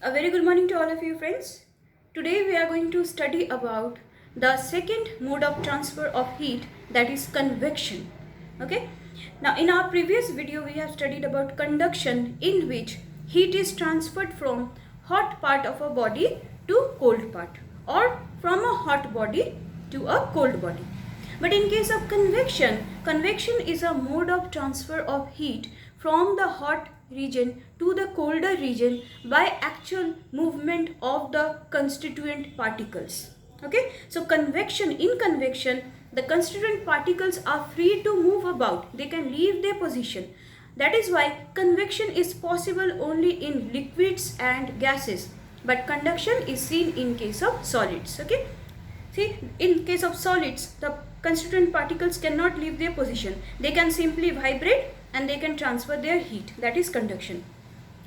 A very good morning to all of you friends. Today we are going to study about the second mode of transfer of heat, that is convection. Okay. Now in our previous video we have studied about conduction, in which heat is transferred from hot part of a body to cold part, or from a hot body to a cold body. But in case of convection, convection is a mode of transfer of heat from the hot region to the colder region by actual movement of the constituent particles. Okay, so in convection, the constituent particles are free to move about. They can leave their position. That is why convection is possible only in liquids and gases, but conduction is seen in case of solids. Okay. See, in case of solids, the constituent particles cannot leave their position. They can simply vibrate and they can transfer their heat. That is conduction.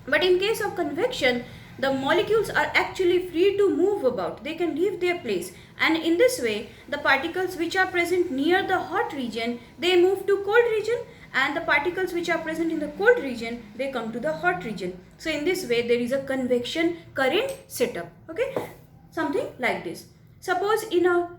But in case of convection, the molecules are actually free to move about. They can leave their place. And in this way, the particles which are present near the hot region, they move to cold region, and the particles which are present in the cold region, they come to the hot region. So in this way, there is a convection current setup. Okay, something like this. Suppose in a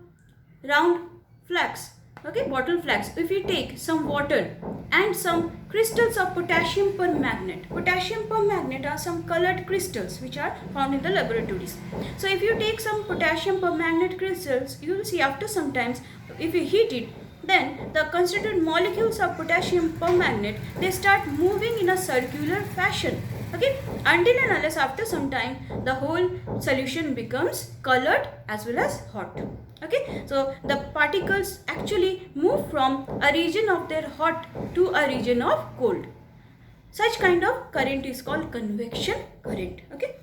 round flask, okay, bottle flask, if we take some water and some crystals of potassium permanganate. Potassium permanganate are some colored crystals which are found in the laboratories. So if you take some potassium permanganate crystals, you will see after some times, if you heat it, then the constituent molecules of potassium permanganate, they start moving in a circular fashion. Okay, until and unless after some time the whole solution becomes colored as well as hot. Okay, so the particles actually move from a region of their hot to a region of cold. Such kind of current is called convection current. Okay,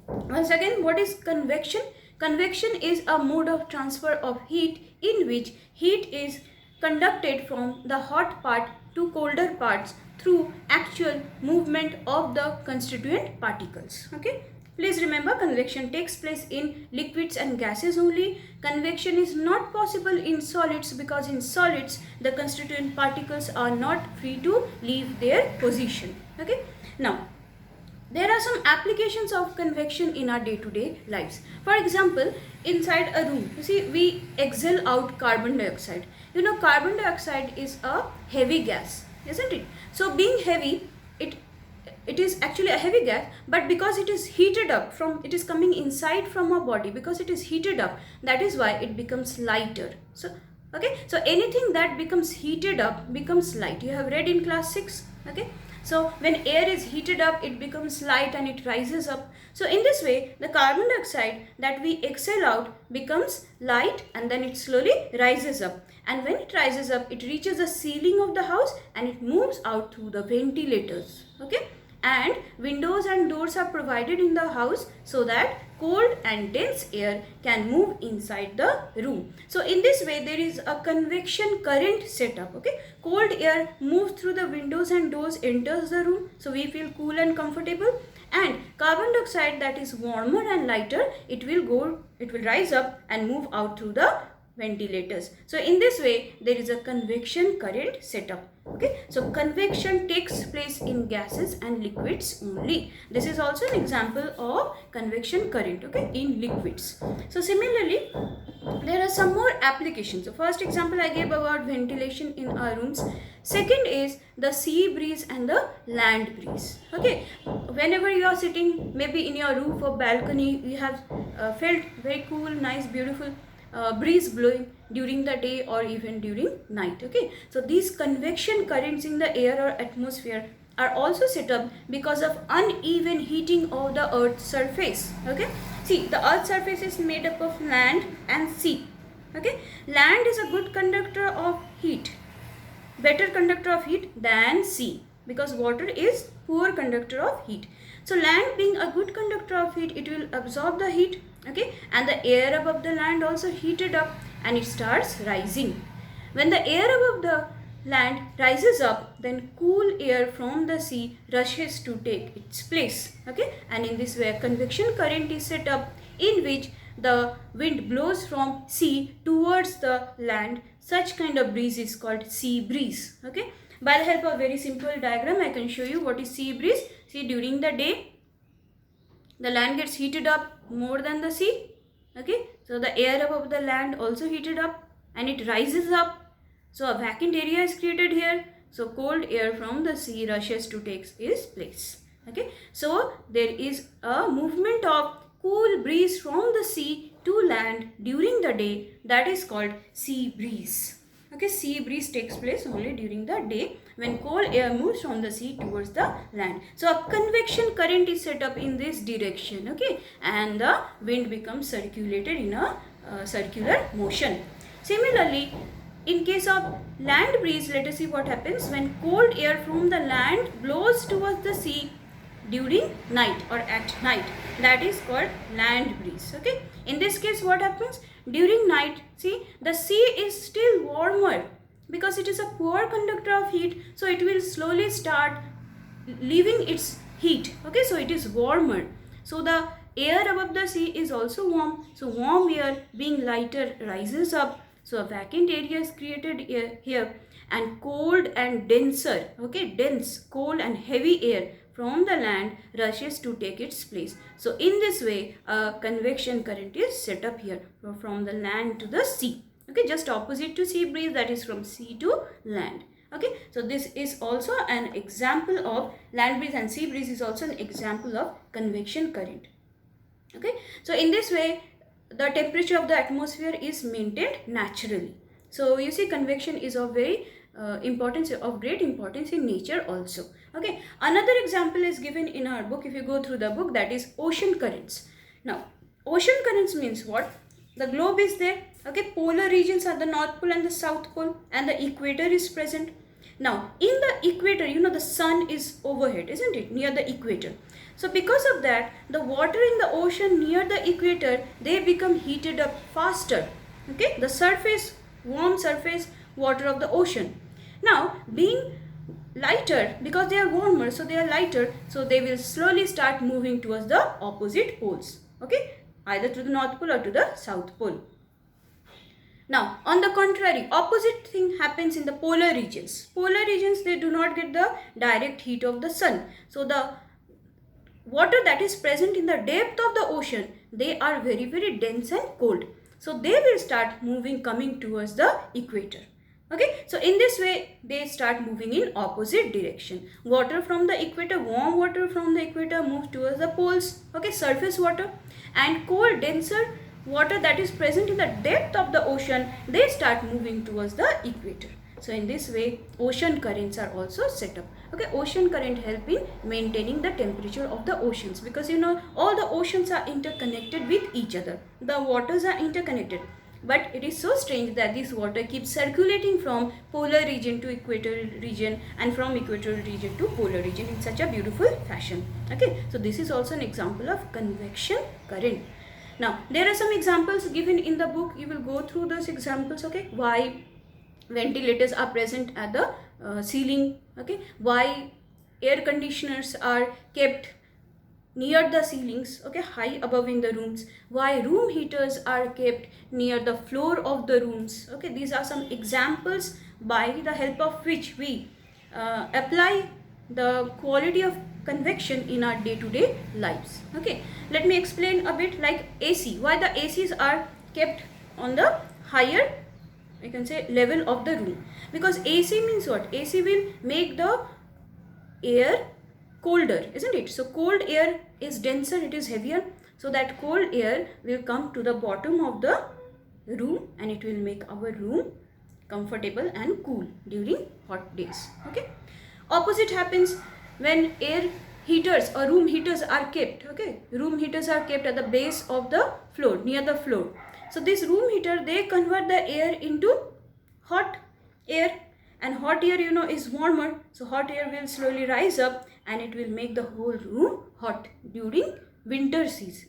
once again, what is convection? Convection is a mode of transfer of heat in which heat is conducted from the hot part to colder parts through actual movement of the constituent particles. Okay, please remember, convection takes place in liquids and gases only. Convection is not possible in solids, because in solids the constituent particles are not free to leave their position. Okay, now there are some applications of convection in our day-to-day lives. For example, inside a room, you see, we exhale out carbon dioxide. You know, carbon dioxide is a heavy gas, isn't it? So being heavy, it is actually a heavy gas, but because it is heated up it is coming inside from our body, because it is heated up, that is why it becomes lighter. So okay, so anything that becomes heated up becomes light. You have read in class 6. Okay, so when air is heated up, it becomes light and it rises up. So in this way, the carbon dioxide that we exhale out becomes light, and then it slowly rises up. And when it rises up, it reaches the ceiling of the house and it moves out through the ventilators. Okay, and windows and doors are provided in the house so that cold and dense air can move inside the room. So in this way, there is a convection current setup. Okay, cold air moves through the windows and doors, enters the room, so we feel cool and comfortable. And carbon dioxide that is warmer and lighter, it will rise up and move out through the ventilators. So in this way, there is a convection current setup. Okay, so convection takes place in gases and liquids only. This is also an example of convection current, okay, in liquids. So similarly, there are some more applications. So first example I gave about ventilation in our rooms. Second is the sea breeze and the land breeze. Okay, whenever you are sitting maybe in your roof or balcony, you have felt very cool, nice, beautiful breeze blowing during the day or even during night. Okay, so these convection currents in the air or atmosphere are also set up because of uneven heating of the earth's surface. Okay, see, the earth's surface is made up of land and sea. Okay, land is a good conductor of heat, better conductor of heat than sea, because water is poor conductor of heat. So land being a good conductor of heat, it will absorb the heat. Okay, and the air above the land also heated up and it starts rising. When the air above the land rises up, then cool air from the sea rushes to take its place. Okay, and in this way, a convection current is set up in which the wind blows from sea towards the land. Such kind of breeze is called sea breeze. Okay, by the help of very simple diagram, I can show you what is sea breeze. See, during the day, the land gets heated up more than the sea. Okay, so the air above the land also heated up and it rises up. So a vacant area is created here. So cold air from the sea rushes to take its place. Okay, so there is a movement of cool breeze from the sea to land during the day, that is called sea breeze. Okay, sea breeze takes place only during the day when cold air moves from the sea towards the land. So a convection current is set up in this direction. Okay, and the wind becomes circulated in a circular motion. Similarly, in case of land breeze, let us see what happens when cold air from the land blows towards the sea during night or at night. That is called land breeze. Okay, in this case what happens during night? See, the sea is still warmer because it is a poor conductor of heat, so it will slowly start leaving its heat. Okay, so it is warmer, so the air above the sea is also warm, so warm air being lighter rises up, so a vacant area is created here, and cold and denser, okay, dense, cold and heavy air from the land rushes to take its place. So in this way a convection current is set up here from the land to the sea. Okay, just opposite to sea breeze, that is from sea to land. Okay, so this is also an example of land breeze, and sea breeze is also an example of convection current. Okay, so in this way the temperature of the atmosphere is maintained naturally. So you see, convection is of very importance, of great importance in nature also. Okay, another example is given in our book, if you go through the book, that is ocean currents. Now ocean currents means what? The globe is there. Okay, polar regions are the North Pole and the South Pole, and the equator is present. Now in the equator, you know, the sun is overhead, isn't it, near the equator. So because of that, the water in the ocean near the equator, they become heated up faster. Okay, the surface, warm surface water of the ocean. Now being lighter, because they are warmer, so they are lighter, so they will slowly start moving towards the opposite poles. Okay, either to the North Pole or to the South Pole. Now on the contrary, opposite thing happens in the polar regions. Polar regions, they do not get the direct heat of the sun, so the water that is present in the depth of the ocean, they are very, very dense and cold, so they will start moving, coming towards the equator. Okay, so in this way they start moving in opposite direction. Water from the equator, warm water from the equator moves towards the poles, okay, surface water, and cold, denser water that is present in the depth of the ocean, they start moving towards the equator. So in this way ocean currents are also set up. Okay, ocean current help in maintaining the temperature of the oceans, because you know all the oceans are interconnected with each other, the waters are interconnected, but it is so strange that this water keeps circulating from polar region to equatorial region, and from equatorial region to polar region in such a beautiful fashion. Okay, so this is also an example of convection current. Now there are some examples given in the book, you will go through those examples. Okay, why ventilators are present at the ceiling. Okay, why air conditioners are kept near the ceilings, okay, high above in the rooms, why room heaters are kept near the floor of the rooms. Okay, these are some examples by the help of which we apply the quality of convection in our day-to-day lives. Okay, let me explain a bit, like AC, why the ACs are kept on the higher, I can say, level of the room, because AC means what? AC will make the air colder, isn't it? So cold air is denser, it is heavier, so that cold air will come to the bottom of the room and it will make our room comfortable and cool during hot days. Okay, opposite happens when air heaters or room heaters are kept. Okay, room heaters are kept at the base of the floor, near the floor. So this room heater, they convert the air into hot air, and hot air, you know, is warmer, so hot air will slowly rise up and it will make the whole room hot during winter season.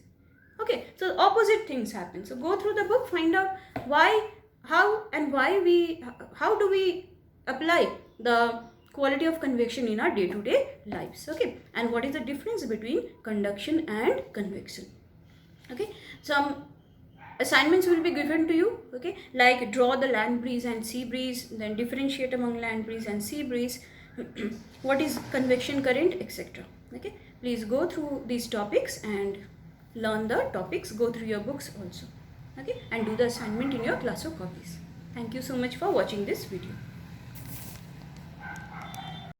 Okay, so opposite things happen. So go through the book, find out why, how and why how do we apply the quality of convection in our day-to-day lives. Okay, and what is the difference between conduction and convection. Okay, some assignments will be given to you. Okay, like draw the land breeze and sea breeze, then differentiate among land breeze and sea breeze, what is convection current, etc. Okay, please go through these topics and learn the topics, go through your books also. Okay, and do the assignment in your class of copies. Thank you so much for watching this video.